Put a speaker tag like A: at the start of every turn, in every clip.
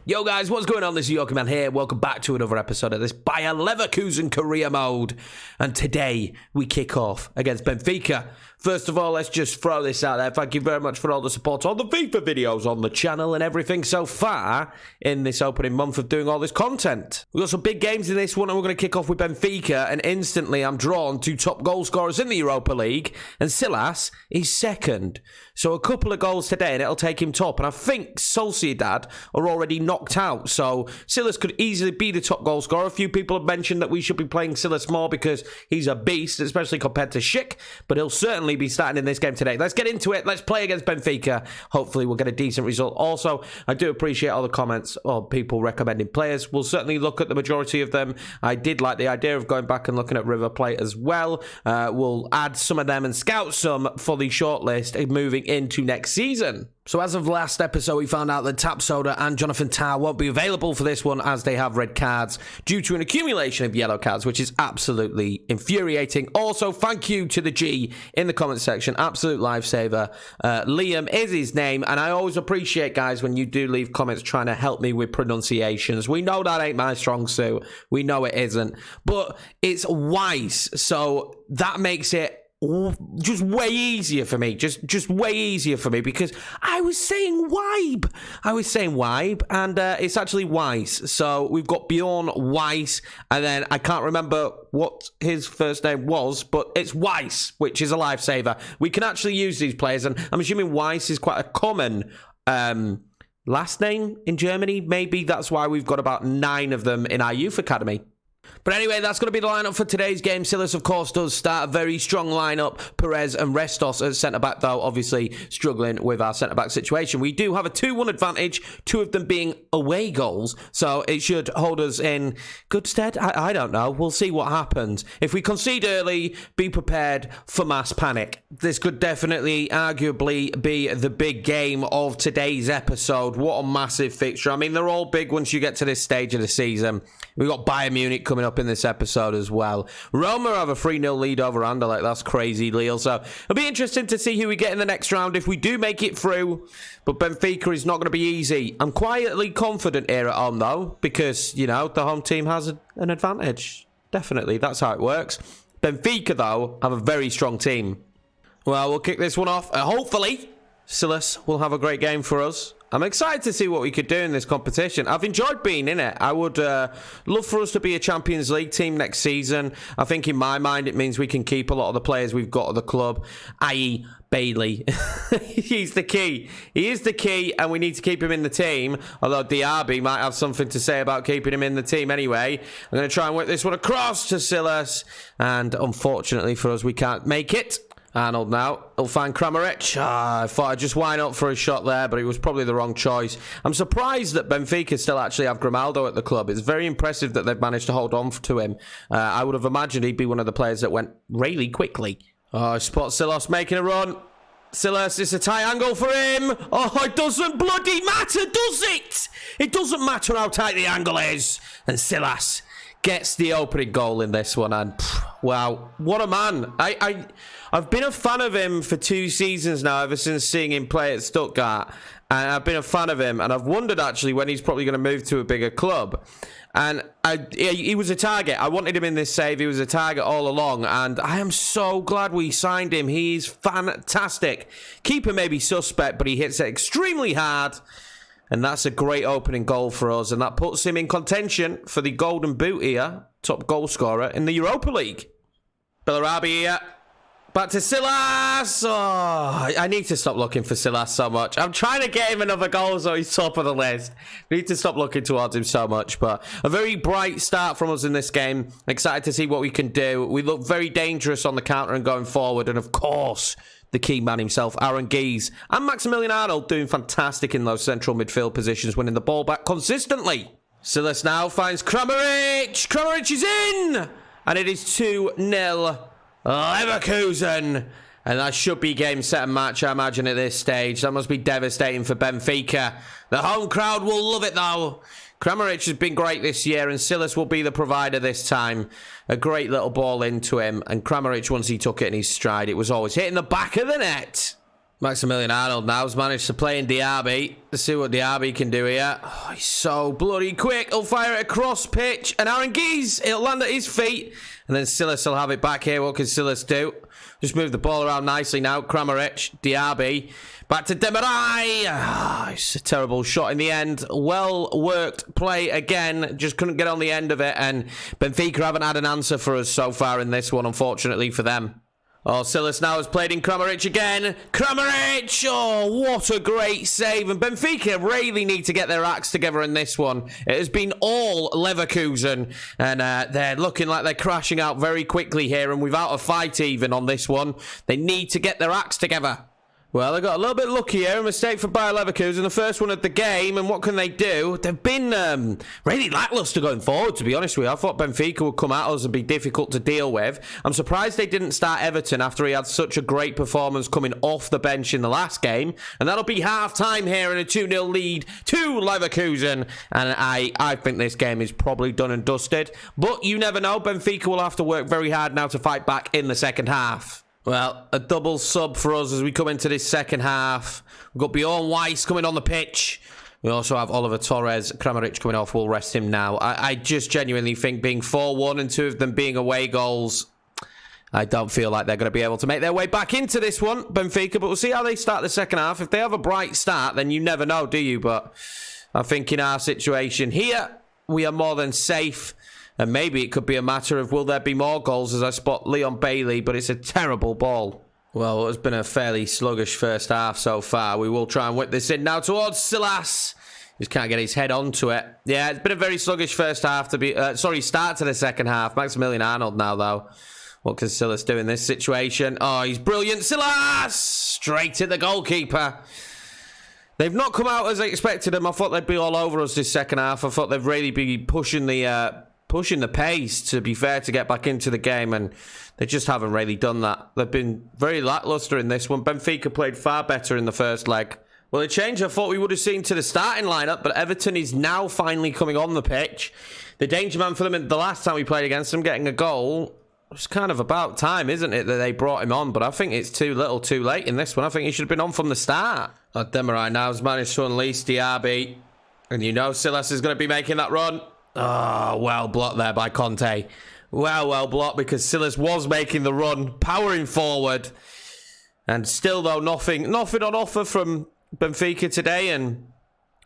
A: Yo guys, what's going on? This is Yoki Man here. Welcome back to another episode of this Leverkusen Career Mode. And today we kick off against Benfica. First of all, let's just throw this out there. Thank you very much for all the support on the FIFA videos on the channel and everything so far in this opening month of doing all this content. We've got some big games in this one, and we're going to kick off with Benfica, and instantly I'm drawn to top goal scorers in the Europa League, and Silas is second. So a couple of goals today and it'll take him top, and I think Sociedad are already knocked out, so Silas could easily be the top goal scorer. A few people have mentioned that we should be playing Silas more because he's a beast, especially compared to Schick, but he'll certainly be starting in this game today. Let's get into it. Let's play against Benfica. Hopefully we'll get a decent result. Also, I do appreciate all the comments or people recommending players. We'll certainly look at the majority of them. I did like the idea of going back and looking at River Plate as well. We'll add some of them and scout some for the shortlist moving into next season. So as of last episode, we found out that Tap Soda and Jonathan Tah won't be available for this one as they have red cards due to an accumulation of yellow cards, which is absolutely infuriating. Also, thank you to the G in the comment section. Absolute lifesaver. Liam is his name, and I always appreciate, guys, when you do leave comments trying to help me with pronunciations. We know that ain't my strong suit. We know it isn't. But it's Weiss, so that makes it just way easier for me, just way easier for me, because I was saying Weib, and it's actually Weiss. So we've got Bjorn Weiss, and then I can't remember what his first name was, but it's Weiss, which is a lifesaver. We can actually use these players, and I'm assuming Weiss is quite a common last name in Germany. Maybe that's why we've got about 9 of them in our youth academy. But anyway, that's going to be the lineup for today's game. Silas, of course, does start a very strong lineup. Perez and Restos as centre-back, though, obviously struggling with our centre-back situation. We do have a 2-1 advantage, 2 of them being away goals, so it should hold us in good stead. I don't know. We'll see what happens. If we concede early, be prepared for mass panic. This could definitely, arguably, be the big game of today's episode. What a massive fixture. I mean, they're all big once you get to this stage of the season. We've got Bayern Munich coming up in this episode as well. Roma have a 3-0 lead over Anderlecht. That's crazy, Lille. So it'll be interesting to see who we get in the next round if we do make it through. But Benfica is not going to be easy. I'm quietly confident here at home, though, because, you know, the home team has an advantage. Definitely, that's how it works. Benfica, though, have a very strong team. Well, we'll kick this one off. Hopefully, Silas will have a great game for us. I'm excited to see what we could do in this competition. I've enjoyed being in it. I would love for us to be a Champions League team next season. I think in my mind it means we can keep a lot of the players we've got at the club, i.e. Bailey. He's the key. He is the key, and we need to keep him in the team. Although Diaby might have something to say about keeping him in the team anyway. I'm going to try and work this one across to Silas. And unfortunately for us, we can't make it. Arnold now. He'll find Kramaric. I thought I'd just wind up for a shot there, but it was probably the wrong choice. I'm surprised that Benfica still actually have Grimaldo at the club. It's very impressive that they've managed to hold on to him. I would have imagined he'd be one of the players that went really quickly. Oh, spot Silas making a run. Silas, it's a tight angle for him. Oh, it doesn't bloody matter, does it? It doesn't matter how tight the angle is. And Silas gets the opening goal in this one, and wow, what a man. I've been a fan of him for 2 seasons now, ever since seeing him play at Stuttgart, and I've been a fan of him, and I've wondered actually when he's probably going to move to a bigger club. And he was a target. I wanted him in this save. He was a target all along, and I am so glad we signed him. He's fantastic. Keeper may be suspect, but he hits it extremely hard. And that's a great opening goal for us. And that puts him in contention for the Golden Boot here. Top goal scorer in the Europa League. Bellarabi here. Back to Silas. Oh, I need to stop looking for Silas so much. I'm trying to get him another goal so he's top of the list. We need to stop looking towards him so much. But a very bright start from us in this game. Excited to see what we can do. We look very dangerous on the counter and going forward. And of course, the key man himself, Aaron Gies, and Maximilian Arnold doing fantastic in those central midfield positions, winning the ball back consistently. Silas now finds Kramaric. Kramaric is in! And it is 2-0 Leverkusen. And that should be game, set, and match, I imagine, at this stage. That must be devastating for Benfica. The home crowd will love it, though. Kramaric has been great this year, and Silas will be the provider this time. A great little ball into him, and Kramaric, once he took it in his stride, it was always hitting the back of the net. Maximilian Arnold now's managed to play in Diaby. Let's see what Diaby can do here. Oh, he's so bloody quick. He'll fire it across pitch. And Aranguiz, it'll land at his feet. And then Silas will have it back here. What can Silas do? Just move the ball around nicely now. Kramaric, Diaby. Back to Demarai. Oh, it's a terrible shot in the end. Well worked play again. Just couldn't get on the end of it. And Benfica haven't had an answer for us so far in this one, unfortunately for them. Oh, Silas now has played in Kramaric again. Kramaric! Oh, what a great save. And Benfica really need to get their acts together in this one. It has been all Leverkusen. And they're looking like they're crashing out very quickly here. And without a fight even on this one, they need to get their acts together. Well, they got a little bit lucky here. A mistake for Bayer Leverkusen, the first one of the game. And what can they do? They've been really lackluster going forward, to be honest with you. I thought Benfica would come at us and be difficult to deal with. I'm surprised they didn't start Everton after he had such a great performance coming off the bench in the last game. And that'll be half-time here in a 2-0 lead to Leverkusen. And I think this game is probably done and dusted. But you never know. Benfica will have to work very hard now to fight back in the second half. Well, a double sub for us as we come into this second half. We've got Bjorn Weiss coming on the pitch. We also have Oliver Torres. Kramaric coming off. We'll rest him now. I just genuinely think being 4-1 and 2 of them being away goals, I don't feel like they're going to be able to make their way back into this one, Benfica. But we'll see how they start the second half. If they have a bright start, then you never know, do you? But I think in our situation here, we are more than safe. And maybe it could be a matter of will there be more goals as I spot Leon Bailey, but it's a terrible ball. Well, it's been a fairly sluggish first half so far. We will try and whip this in now towards Silas. Just can't get his head onto it. Yeah, it's been a very sluggish first half to be... start to the second half. Maximilian Arnold now, though. What can Silas do in this situation? Oh, he's brilliant. Silas! Straight at the goalkeeper. They've not come out as I expected them. I thought they'd be all over us this second half. I thought they'd really be pushing the pace, to be fair, to get back into the game, and they just haven't really done that. They've been very lackluster in this one. Benfica played far better in the first leg. Well, a change I thought we would have seen to the starting lineup, but Everton is now finally coming on the pitch. The danger man for them the last time we played against them, getting a goal, it's kind of about time, isn't it, that they brought him on? But I think it's too little too late in this one. I think he should have been on from the start. Demarai now has managed to unleash Diaby, and you know Silas is going to be making that run. Oh, well blocked there by Conte. Well blocked, because Silas was making the run, powering forward. And still, though, nothing on offer from Benfica today. And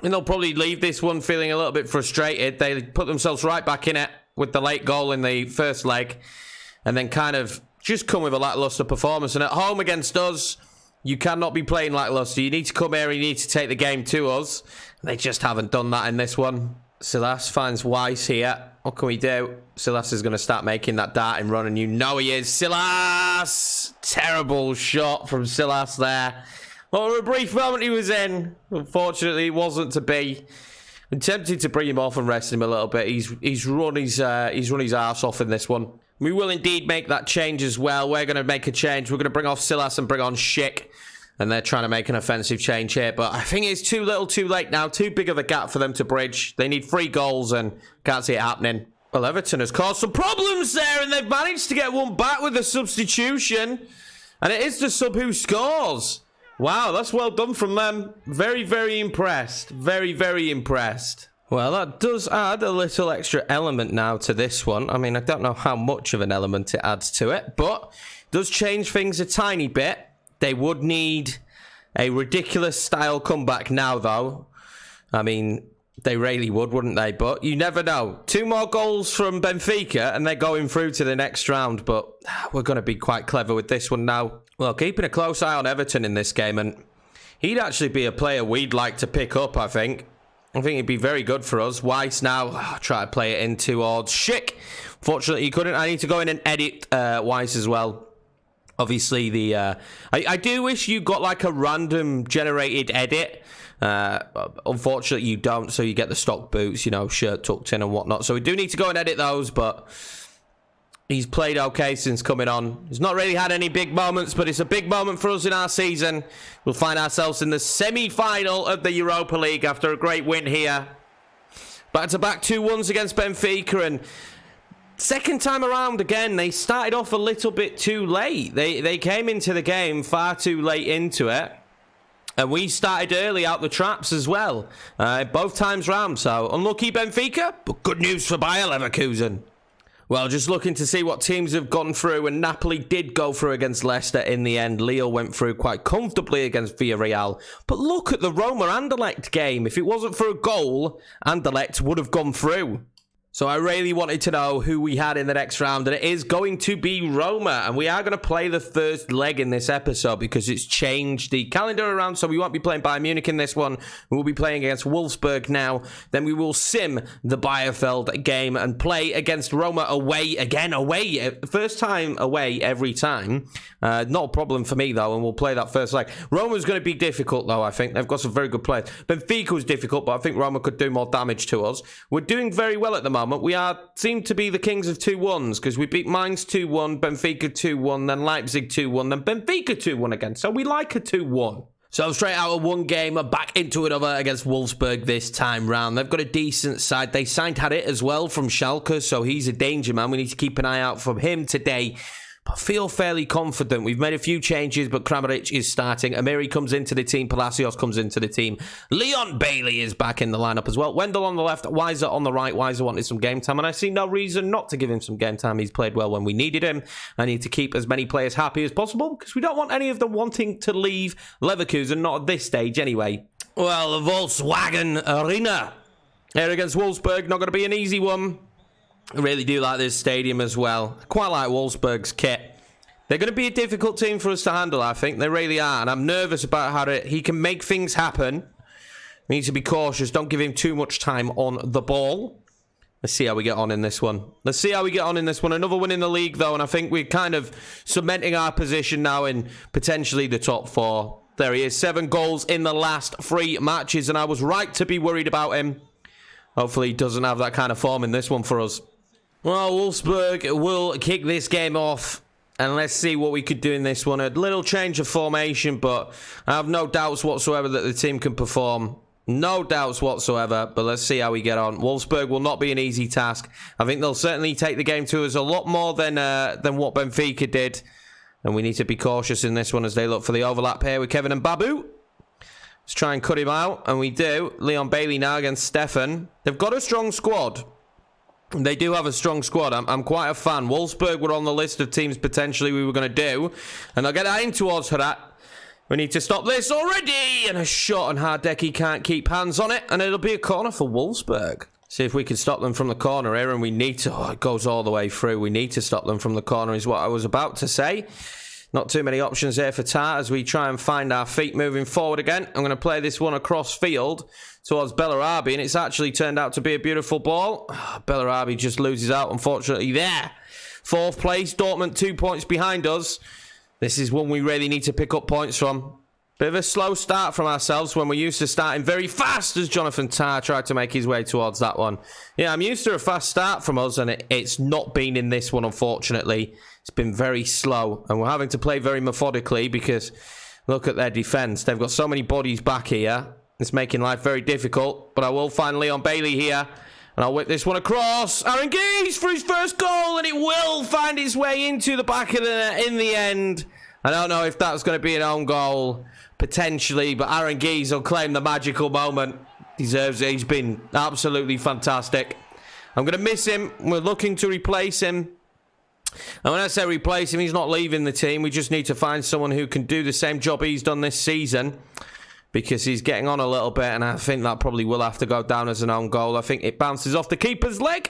A: they'll probably leave this one feeling a little bit frustrated. They put themselves right back in it with the late goal in the first leg. And then kind of just come with a lackluster performance. And at home against us, you cannot be playing lackluster. You need to come here and you need to take the game to us. They just haven't done that in this one. Silas finds Weiss here. What can we do? Silas is going to start making that darting run, and you know he is. Silas! Terrible shot from Silas there. Well, for a brief moment he was in. Unfortunately, it wasn't to be. I'm tempted to bring him off and rest him a little bit. He's run his arse off in this one. We will indeed make that change as well. We're going to make a change. We're going to bring off Silas and bring on Schick. And they're trying to make an offensive change here. But I think it's too little too late now. Too big of a gap for them to bridge. They need 3 goals and can't see it happening. Well, Everton has caused some problems there. And they've managed to get one back with a substitution. And it is the sub who scores. Wow, that's well done from them. Very, very impressed. Very, very impressed. Well, that does add a little extra element now to this one. I mean, I don't know how much of an element it adds to it. But it does change things a tiny bit. They would need a ridiculous style comeback now, though. I mean, they really would, wouldn't they? But you never know. 2 more goals from Benfica, and they're going through to the next round. But we're going to be quite clever with this one now. Well, keeping a close eye on Everton in this game, and he'd actually be a player we'd like to pick up, I think. I think he'd be very good for us. Weiss now, try to play it in towards Schick. Fortunately, he couldn't. I need to go in and edit Weiss as well. Obviously, I do wish you got like a random generated edit. Unfortunately, you don't, so you get the stock boots, you know, shirt tucked in and whatnot. So we do need to go and edit those, but he's played okay since coming on. He's not really had any big moments, but it's a big moment for us in our season. We'll find ourselves in the semi-final of the Europa League after a great win here. Back-to-back 2-1s against Benfica, and second time around again, they started off a little bit too late. They came into the game far too late into it. And we started early out the traps as well, both times round. So unlucky Benfica, but good news for Bayer Leverkusen. Well, just looking to see what teams have gone through, and Napoli did go through against Leicester in the end. Leo went through quite comfortably against Villarreal. But look at the Roma-Anderlecht game. If it wasn't for a goal, Anderlecht would have gone through. So I really wanted to know who we had in the next round, and it is going to be Roma. And we are going to play the first leg in this episode because it's changed the calendar around, so we won't be playing Bayern Munich in this one. We'll be playing against Wolfsburg now. Then we will sim the Bayerfeld game and play against Roma away again. Away. First time away every time. Not a problem for me, though, and we'll play that first leg. Roma's going to be difficult, though, I think. They've got some very good players. Benfica was difficult, but I think Roma could do more damage to us. We're doing very well at the moment. We seem to be the kings of 2-1s because we beat Mainz 2-1, Benfica 2-1, then Leipzig 2-1, then Benfica 2-1 again. So we like a 2-1. So straight out of one game, back into another against Wolfsburg this time round. They've got a decent side. They signed Harit as well from Schalke, so he's a danger man. We need to keep an eye out for him today. I feel fairly confident. We've made a few changes, but Kramaric is starting. Amiri comes into the team. Palacios comes into the team. Leon Bailey is back in the lineup as well. Wendell on the left. Weiser on the right. Weiser wanted some game time, and I see no reason not to give him some game time. He's played well when we needed him. I need to keep as many players happy as possible because we don't want any of them wanting to leave Leverkusen, not at this stage anyway. Well, the Volkswagen Arena here against Wolfsburg. Not going to be an easy one. I really do like this stadium as well. I quite like Wolfsburg's kit. They're going to be a difficult team for us to handle, I think. They really are. And I'm nervous about how he can make things happen. We need to be cautious. Don't give him too much time on the ball. Let's see how we get on in this one. Another win in the league, though. And I think we're kind of cementing our position now in potentially the top 4. There he is. 7 goals in the last 3 matches. And I was right to be worried about him. Hopefully he doesn't have that kind of form in this one for us. Well, Wolfsburg will kick this game off, and let's see what we could do in this one. A little change of formation, but I have no doubts whatsoever that the team can perform. No doubts whatsoever, but let's see how we get on. Wolfsburg will not be an easy task. I think they'll certainly take the game to us a lot more than what Benfica did, and we need to be cautious in this one as they look for the overlap here with Kevin and Babu. Let's try and cut him out, and we do. Leon Bailey now against Stefan. They've got a strong squad. They do have a strong squad. I'm quite a fan. Wolfsburg were on the list of teams potentially we were going to do. And I'll get that in towards Harat. We need to stop this already. And a shot, and Hardecki can't keep hands on it. And it'll be a corner for Wolfsburg. See if we can stop them from the corner here. And we need to... Oh, it goes all the way through. We need to stop them from the corner is what I was about to say. Not too many options there for Tar as we try and find our feet moving forward again. I'm going to play this one across field towards Bellarabi, and it's actually turned out to be a beautiful ball. Bellarabi just loses out, unfortunately, there. 4th place, Dortmund 2 points behind us. This is one we really need to pick up points from. Bit of a slow start from ourselves when we're used to starting very fast as Jonathan Tah tried to make his way towards that one. Yeah, I'm used to a fast start from us, and it's not been in this one, unfortunately. It's been very slow, and we're having to play very methodically because look at their defence. They've got so many bodies back here. It's making life very difficult, but I will find Leon Bailey here, and I'll whip this one across. Aranguiz for his first goal, and it will find its way into the back of the net in the end. I don't know if that's going to be an own goal, potentially, but Aranguiz will claim the magical moment. Deserves it. He's been absolutely fantastic. I'm going to miss him. We're looking to replace him. And when I say replace him, he's not leaving the team. We just need to find someone who can do the same job he's done this season, because he's getting on a little bit, and I think that probably will have to go down as an own goal. I think it bounces off the keeper's leg.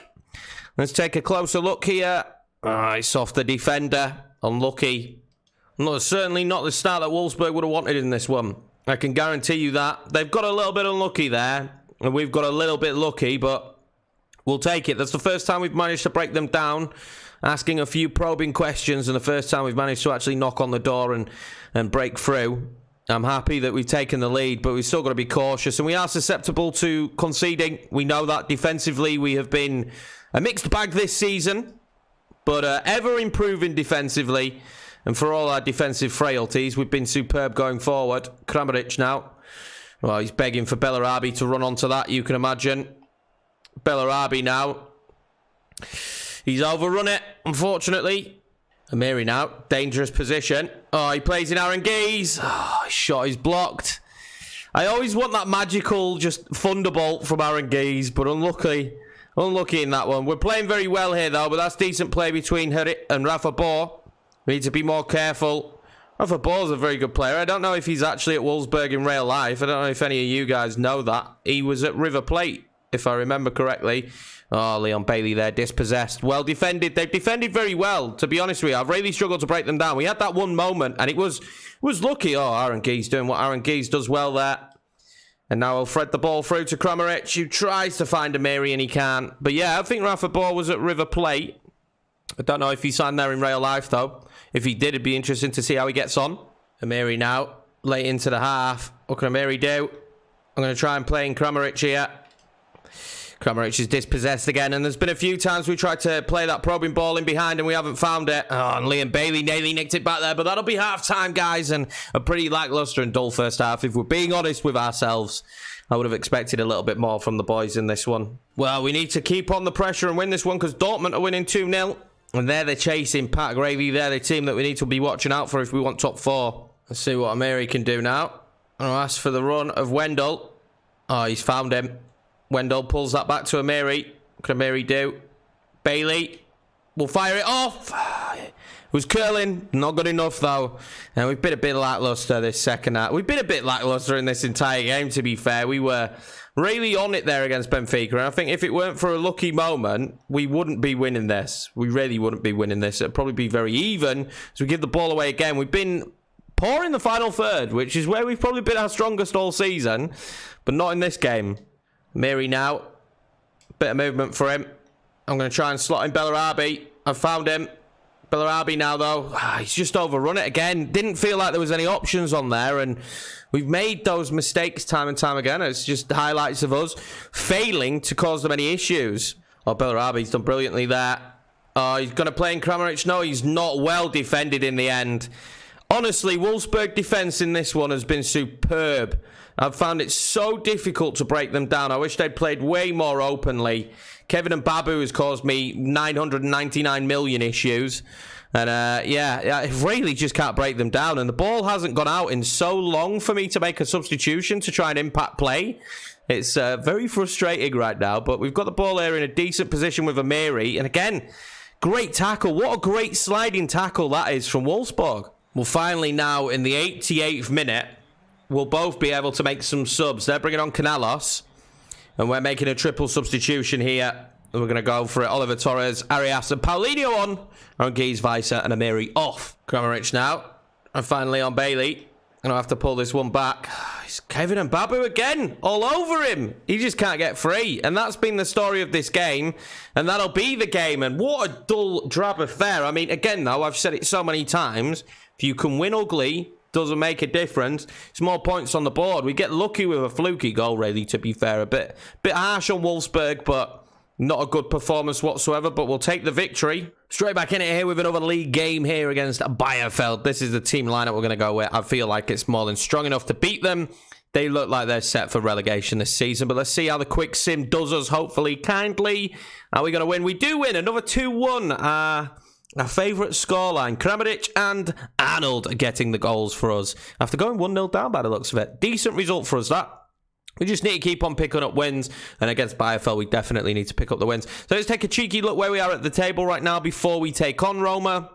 A: Let's take a closer look here. It's off the defender. Unlucky. No, certainly not the start that Wolfsburg would have wanted in this one. I can guarantee you that. They've got a little bit unlucky there, and we've got a little bit lucky, but we'll take it. That's the first time we've managed to break them down, asking a few probing questions, and the first time we've managed to actually knock on the door and break through. I'm happy that we've taken the lead, but we've still got to be cautious, and we are susceptible to conceding. We know that defensively we have been a mixed bag this season, but ever improving defensively, and for all our defensive frailties, we've been superb going forward. Kramaric now. Well, he's begging for Bellarabi to run onto that, you can imagine. Bellarabi now. He's overrun it, unfortunately. Amiri now, dangerous position. Oh, he plays in Aranguiz. Oh, his shot is blocked. I always want that magical, just thunderbolt from Aaron Geese, but unlucky in that one. We're playing very well here, though, but that's decent play between Harit and Rafa Bohr. We need to be more careful. Rafa Bohr's a very good player. I don't know if he's actually at Wolfsburg in real life. I don't know if any of you guys know that. He was at River Plate, if I remember correctly. Oh, Leon Bailey there, dispossessed. Well defended. They've defended very well, to be honest with you. I've really struggled to break them down. We had that one moment, and it was lucky. Oh, Aaron Geese doing what Aaron Geese does well there. And now he'll thread the ball through to Kramaric, who tries to find Amiri, and he can't. But yeah, I think Rafa Bohr was at River Plate. I don't know if he signed there in real life, though. If he did, it'd be interesting to see how he gets on. Amiri now, late into the half. What can Amiri do? I'm going to try and play in Kramaric here. Kramaric is dispossessed again, and there's been a few times we tried to play that probing ball in behind and we haven't found it. Oh, and Liam Bailey nearly nicked it back there, but that'll be half-time, guys, and a pretty lacklustre and dull first half. If we're being honest with ourselves, I would have expected a little bit more from the boys in this one. Well, we need to keep on the pressure and win this one because Dortmund are winning 2-0, and they're the chasing Pat Gravy. They're the team that we need to be watching out for if we want top 4. Let's see what Amiri can do now. I'll ask for the run of Wendell. Oh, he's found him. Wendell pulls that back to Amiri. What can Amiri do? Bailey will fire it off. It was curling. Not good enough, though. And we've been a bit lacklustre this second half. We've been a bit lacklustre in this entire game, to be fair. We were really on it there against Benfica. And I think if it weren't for a lucky moment, we wouldn't be winning this. We really wouldn't be winning this. It'd probably be very even. So we give the ball away again. We've been poor in the final third, which is where we've probably been our strongest all season. But not in this game. Amiri now. Bit of movement for him. I'm going to try and slot in Bellarabi. I've found him. Bellarabi now, though. He's just overrun it again. Didn't feel like there was any options on there. And we've made those mistakes time and time again. It's just highlights of us failing to cause them any issues. Oh, Bellarabi's done brilliantly there. Oh, he's going to play in Kramaric. No, he's not well defended in the end. Honestly, Wolfsburg defence in this one has been superb. I've found it so difficult to break them down. I wish they'd played way more openly. Kevin and Babu has caused me 999 million issues. And yeah, I really just can't break them down. And the ball hasn't gone out in so long for me to make a substitution to try and impact play. It's very frustrating right now. But we've got the ball here in a decent position with Amiri. And again, great tackle. What a great sliding tackle that is from Wolfsburg. Well, finally now in the 88th minute, we'll both be able to make some subs. They're bringing on Canalos. And we're making a triple substitution here. And we're going to go for it. Oliver Torres, Arias, and Paulinho on. And Gies, Weiser, and Amiri off. Kramaric now. And finally on Bailey. And I'll have to pull this one back. It's Kevin and Babu again. All over him. He just can't get free. And that's been the story of this game. And that'll be the game. And what a dull, drab affair. I mean, again, though, I've said it so many times. If you can win ugly, doesn't make a difference. It's more points on the board. We get lucky with a fluky goal, really, to be fair. A bit harsh on Wolfsburg, but not a good performance whatsoever. But we'll take the victory. Straight back in it here with another league game here against Bielefeld. This is the team lineup we're going to go with. I feel like it's more than strong enough to beat them. They look like they're set for relegation this season. But let's see how the quick sim does us, hopefully, kindly. Are we going to win? We do win. Another 2-1. Our favourite scoreline, Kramaric and Arnold are getting the goals for us. After going 1-0 down by the looks of it. Decent result for us, that. We just need to keep on picking up wins. And against Bielefeld, we definitely need to pick up the wins. So let's take a cheeky look where we are at the table right now before we take on Roma.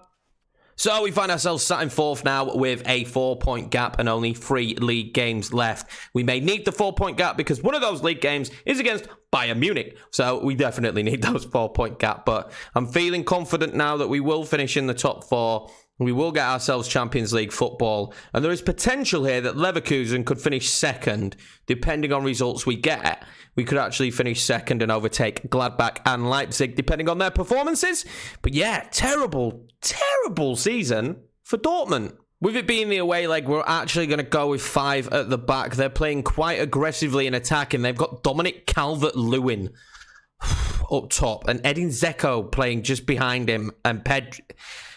A: So we find ourselves sat in 4th now with a 4-point gap and only 3 league games left. We may need the 4-point gap because one of those league games is against Bayern Munich. So we definitely need those 4-point gap. But I'm feeling confident now that we will finish in the top 4. We will get ourselves Champions League football. And there is potential here that Leverkusen could finish 2nd, depending on results we get. We could actually finish 2nd and overtake Gladbach and Leipzig, depending on their performances. But yeah, terrible season for Dortmund. With it being the away leg, we're actually going to go with 5 at the back. They're playing quite aggressively in attacking. They've got Dominic Calvert-Lewin up top and Edin Dzeko playing just behind him. And Pedro.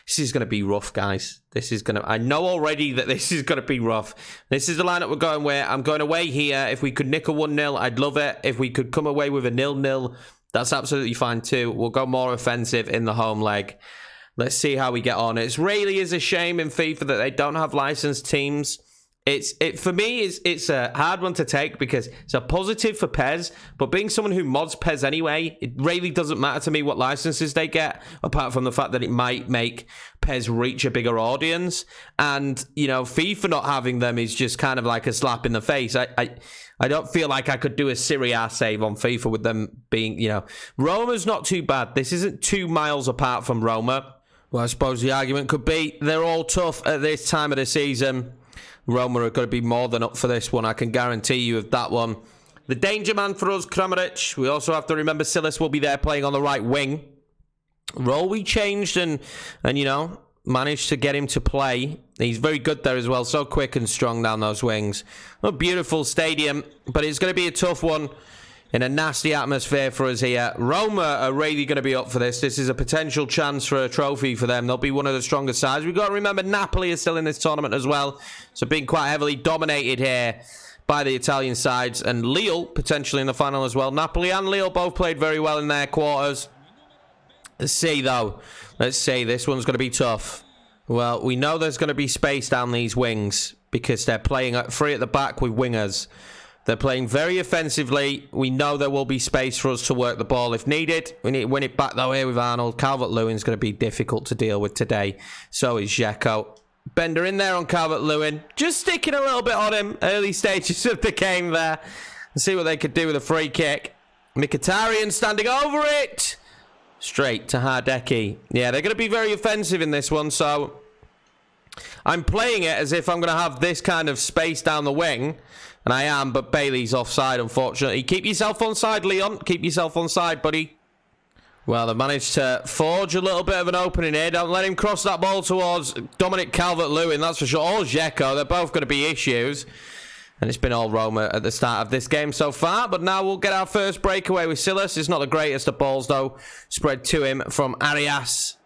A: This is going to be rough, guys. I know already that this is going to be rough. This is the lineup we're going with. I'm going away here. If we could nick a 1-0, I'd love it. If we could come away with a 0-0, that's absolutely fine too. We'll go more offensive in the home leg. Let's see how we get on. It really is a shame in FIFA that they don't have licensed teams For me, it's a hard one to take because it's a positive for Pez, but being someone who mods Pez anyway, it really doesn't matter to me what licenses they get, apart from the fact that it might make Pez reach a bigger audience. And, you know, FIFA not having them is just kind of like a slap in the face. I don't feel like I could do a Serie A save on FIFA with them being, you know, Roma's not too bad. This isn't 2 miles apart from Roma. Well, I suppose the argument could be they're all tough at this time of the season. Roma are going to be more than up for this one. I can guarantee you of that one. The danger man for us, Kramaric. We also have to remember Silas will be there playing on the right wing. Role we changed and you know, managed to get him to play. He's very good there as well. So quick and strong down those wings. A beautiful stadium, but it's going to be a tough one in a nasty atmosphere for us here. Roma are really going to be up for this. This is a potential chance for a trophy for them. They'll be one of the strongest sides. We've got to remember Napoli is still in this tournament as well. So being quite heavily dominated here by the Italian sides. And Lille potentially in the final as well. Napoli and Lille both played very well in their quarters. Let's see though. Let's see. This one's going to be tough. Well, we know there's going to be space down these wings because they're playing free at the back with wingers. They're playing very offensively. We know there will be space for us to work the ball if needed. We need to win it back, though, here with Arnold. Calvert-Lewin's going to be difficult to deal with today. So is Dzeko. Bender in there on Calvert-Lewin. Just sticking a little bit on him. Early stages of the game there. And see what they could do with a free kick. Mkhitaryan standing over it. Straight to Hardecki. Yeah, they're going to be very offensive in this one, so I'm playing it as if I'm going to have this kind of space down the wing. And I am, but Bailey's offside, unfortunately. Keep yourself onside, Leon. Keep yourself onside, buddy. Well, they've managed to forge a little bit of an opening here. Don't let him cross that ball towards Dominic Calvert-Lewin, that's for sure. Or Dzeko. They're both going to be issues. And it's been all Roma at the start of this game so far. But now we'll get our first breakaway with Silas. It's not the greatest of balls, though. Spread to him from Arias.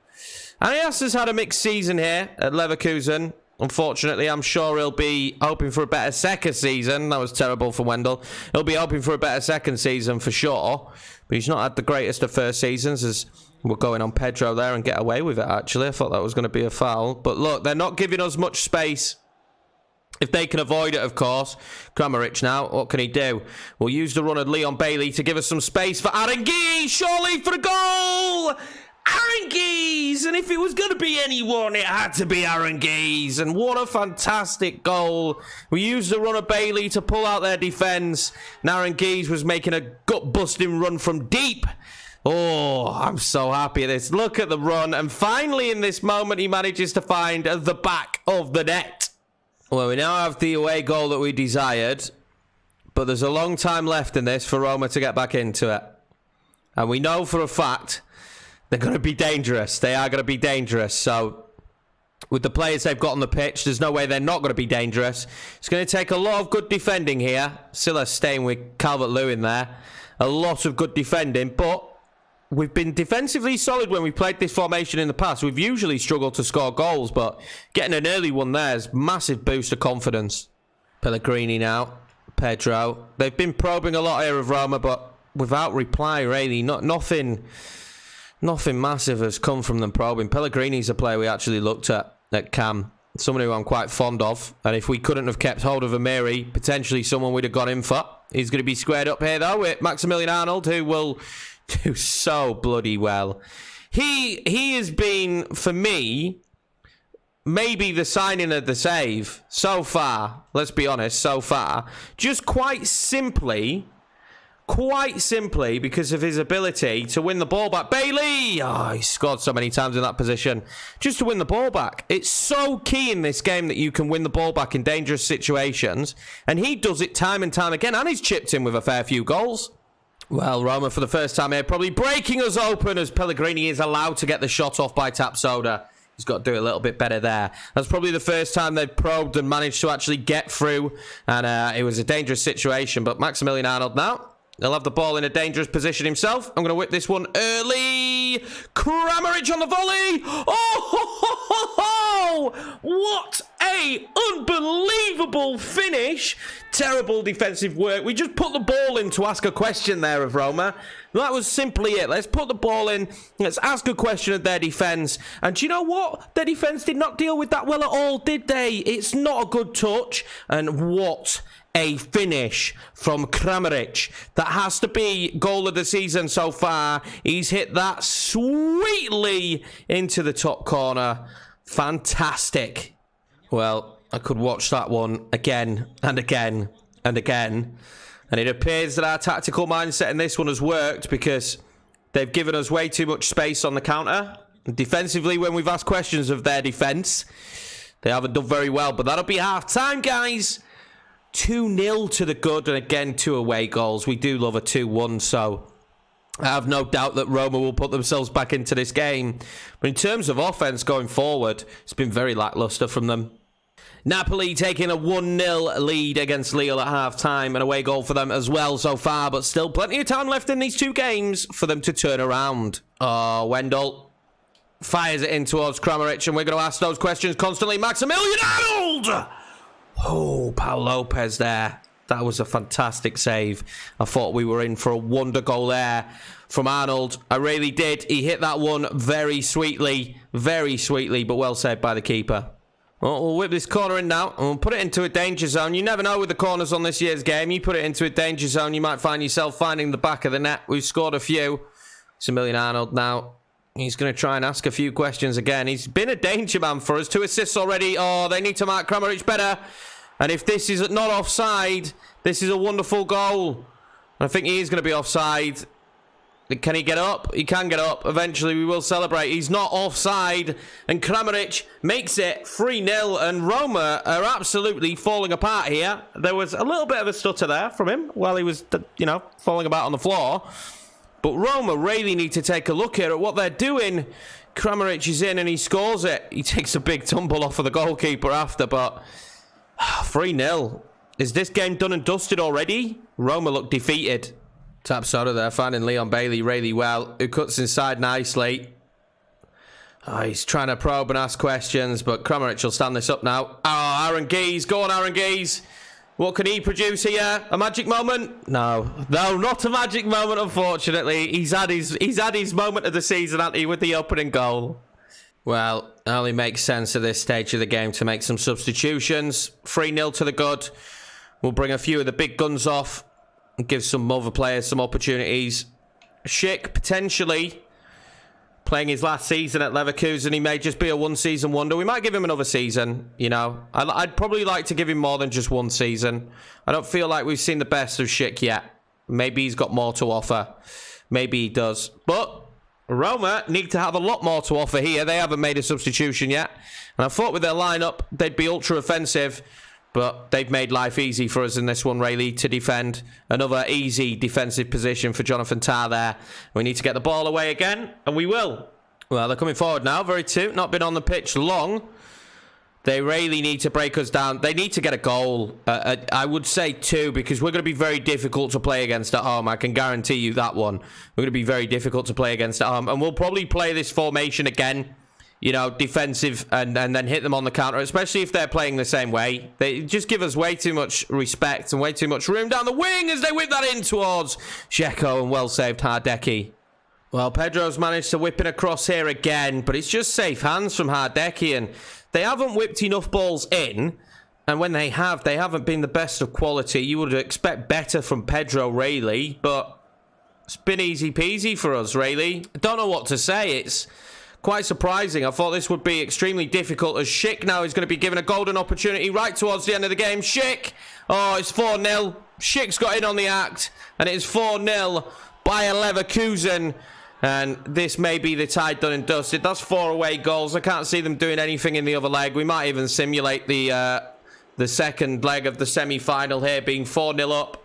A: Arias has had a mixed season here at Leverkusen. Unfortunately, I'm sure he'll be hoping for a better second season. That was terrible for Wendell. He'll be hoping for a better second season for sure. But he's not had the greatest of first seasons, as we're going on Pedro there and get away with it, actually. I thought that was going to be a foul. But look, they're not giving us much space. If they can avoid it, of course. Kramaric now, what can he do? We'll use the run of Leon Bailey to give us some space for Arangui. Surely for the goal! Arangui! And if it was going to be anyone, it had to be Arangui. And what a fantastic goal. We used the run of Bailey to pull out their defence. And Arangui was making a gut-busting run from deep. Oh, I'm so happy at this. Look at the run. And finally, in this moment, he manages to find the back of the net. Well, we now have the away goal that we desired. But there's a long time left in this for Roma to get back into it. And we know for a fact they're going to be dangerous. They are going to be dangerous. So with the players they've got on the pitch, there's no way they're not going to be dangerous. It's going to take a lot of good defending here. Silas staying with Calvert-Lewin there. A lot of good defending, but we've been defensively solid when we've played this formation in the past. We've usually struggled to score goals, but getting an early one there is a massive boost of confidence. Pellegrini now. Pedro. They've been probing a lot here of Roma, but without reply, really. Nothing massive has come from them probing. Pellegrini's a player we actually looked at Cam. Someone who I'm quite fond of. And if we couldn't have kept hold of Amiri, potentially someone we'd have gone in for. He's going to be squared up here, though, with Maximilian Arnold, who will do so bloody well. He has been, for me, maybe the signing of the save so far. Let's be honest, so far. Just quite simply because of his ability to win the ball back. Bailey! Oh, he scored so many times in that position. Just to win the ball back. It's so key in this game that you can win the ball back in dangerous situations. And he does it time and time again. And he's chipped in with a fair few goals. Well, Roma for the first time here probably breaking us open as Pellegrini is allowed to get the shot off by Tapsoba. He's got to do a little bit better there. That's probably the first time they've probed and managed to actually get through. And it was a dangerous situation. But Maximilian Arnold now. He'll have the ball in a dangerous position himself. I'm going to whip this one early. Kramaric on the volley. Oh, what a a unbelievable finish. Terrible defensive work. We just put the ball in to ask a question there of Roma. That was simply it. Let's put the ball in. Let's ask a question of their defence. And do you know what? Their defence did not deal with that well at all, did they? It's not a good touch. And what a finish from Kramaric. That has to be goal of the season so far. He's hit that sweetly into the top corner. Fantastic. Well, I could watch that one again and again and again. And it appears that our tactical mindset in this one has worked because they've given us way too much space on the counter. Defensively, when we've asked questions of their defence, they haven't done very well. But that'll be half-time, guys. 2-0 to the good, and again, 2 away goals. We do love a 2-1, so I have no doubt that Roma will put themselves back into this game. But in terms of offence going forward, it's been very lacklustre from them. Napoli taking a 1-0 lead against Lille at half-time. An away goal for them as well so far, but still plenty of time left in these 2 games for them to turn around. Oh, Wendell fires it in towards Kramaric, and we're going to ask those questions constantly. Maximilian Arnold! Oh, Paul Lopez there. That was a fantastic save. I thought we were in for a wonder goal there from Arnold. I really did. He hit that one very sweetly, but well saved by the keeper. Well, we'll whip this corner in now, and we'll put it into a danger zone. You never know with the corners on this year's game. You put it into a danger zone, you might find yourself finding the back of the net. We've scored a few. Maximilian Arnold now. He's going to try and ask a few questions again. He's been a danger man for us. 2 assists already. Oh, they need to mark Kramaric better. And if this is not offside, this is a wonderful goal. I think he is going to be offside. Can he get up? He can get up. Eventually, we will celebrate. He's not offside. And Kramaric makes it 3-0. And Roma are absolutely falling apart here. There was a little bit of a stutter there from him while he was, falling about on the floor. But Roma really need to take a look here at what they're doing. Kramaric is in and he scores it. He takes a big tumble off of the goalkeeper after, but 3-0. Is this game done and dusted already? Roma look defeated. Taps out of there, finding Leon Bailey really well, who cuts inside nicely. Oh, he's trying to probe and ask questions, but Kramaric will stand this up now. Oh, Aaron Geese. Go on, Aaron Geese. What can he produce here? A magic moment? No, not a magic moment, unfortunately. He's had his moment of the season, hasn't he, with the opening goal. Well, it only makes sense at this stage of the game to make some substitutions. 3-0 to the good. We'll bring a few of the big guns off and give some other players some opportunities. Schick, potentially playing his last season at Leverkusen. He may just be a one-season wonder. We might give him another season, I'd probably like to give him more than just one season. I don't feel like we've seen the best of Schick yet. Maybe he's got more to offer. Maybe he does. But Roma need to have a lot more to offer here. They haven't made a substitution yet. And I thought with their lineup, they'd be ultra-offensive. But they've made life easy for us in this one, really, to defend. Another easy defensive position for Jonathan Tah there. We need to get the ball away again, and we will. Well, they're coming forward now. Very toot. Not been on the pitch long. They really need to break us down. They need to get a goal. I would say 2, because we're going to be very difficult to play against at home. I can guarantee you that one. We're going to be very difficult to play against at home. And we'll probably play this formation again. Defensive and then hit them on the counter, especially if they're playing the same way. They just give us way too much respect and way too much room down the wing as they whip that in towards Dzeko, and well saved Hardecki. Well, Pedro's managed to whip it across here again, but it's just safe hands from Hardecki, and they haven't whipped enough balls in, and when they haven't been the best of quality. You would expect better from Pedro, really, but it's been easy peasy for us, really. I don't know what to say. It's quite surprising. I thought this would be extremely difficult, as Schick now is going to be given a golden opportunity right towards the end of the game. Schick! Oh, it's 4-0. Schick's got in on the act, and it's 4-0 by Leverkusen. And this may be the tide done and dusted. That's 4 away goals. I can't see them doing anything in the other leg. We might even simulate the second leg of the semi-final here, being 4-0 up.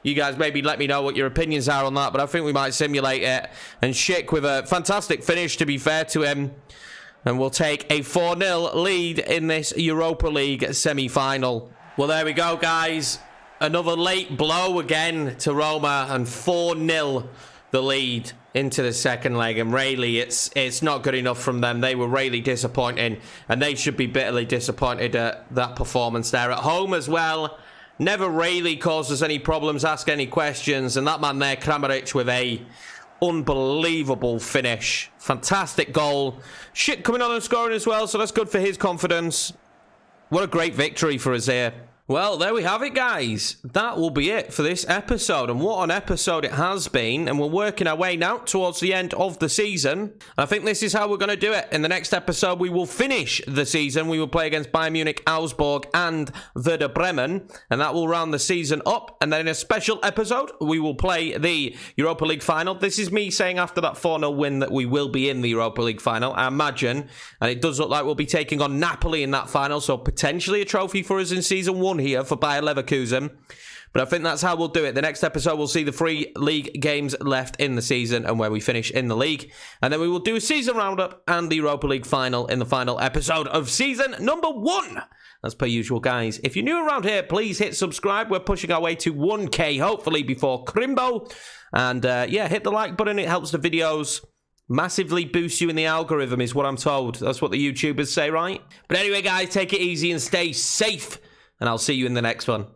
A: You guys maybe let me know what your opinions are on that, but I think we might simulate it. And Schick with a fantastic finish, to be fair to him. And we'll take a 4-0 lead in this Europa League semi-final. Well, there we go, guys. Another late blow again to Roma, and 4-0 the lead into the second leg, and really it's not good enough from them. They were really disappointing, and they should be bitterly disappointed at that performance there. At home as well, never really caused us any problems, ask any questions, and that man there, Kramaric, with a unbelievable finish. Fantastic goal. Shit coming on and scoring as well, so that's good for his confidence. What a great victory for us here. Well, there we have it, guys. That will be it for this episode, and what an episode it has been, and we're working our way now towards the end of the season. I think this is how we're going to do it. In the next episode, we will finish the season. We will play against Bayern Munich, Augsburg, and Werder Bremen, and that will round the season up, and then in a special episode, we will play the Europa League final. This is me saying after that 4-0 win that we will be in the Europa League final, I imagine, and it does look like we'll be taking on Napoli in that final, so potentially a trophy for us in Season 1 here for Bayer Leverkusen. But I think that's how we'll do it. The next episode, we'll see the 3 league games left in the season and where we finish in the league. And then we will do a season roundup and the Europa League final in the final episode of season number 1. As per usual, guys. If you're new around here, please hit subscribe. We're pushing our way to 1K, hopefully before Crimbo. And yeah, hit the like button. It helps the videos massively boost you in the algorithm, is what I'm told. That's what the YouTubers say, right? But anyway, guys, take it easy and stay safe. And I'll see you in the next one.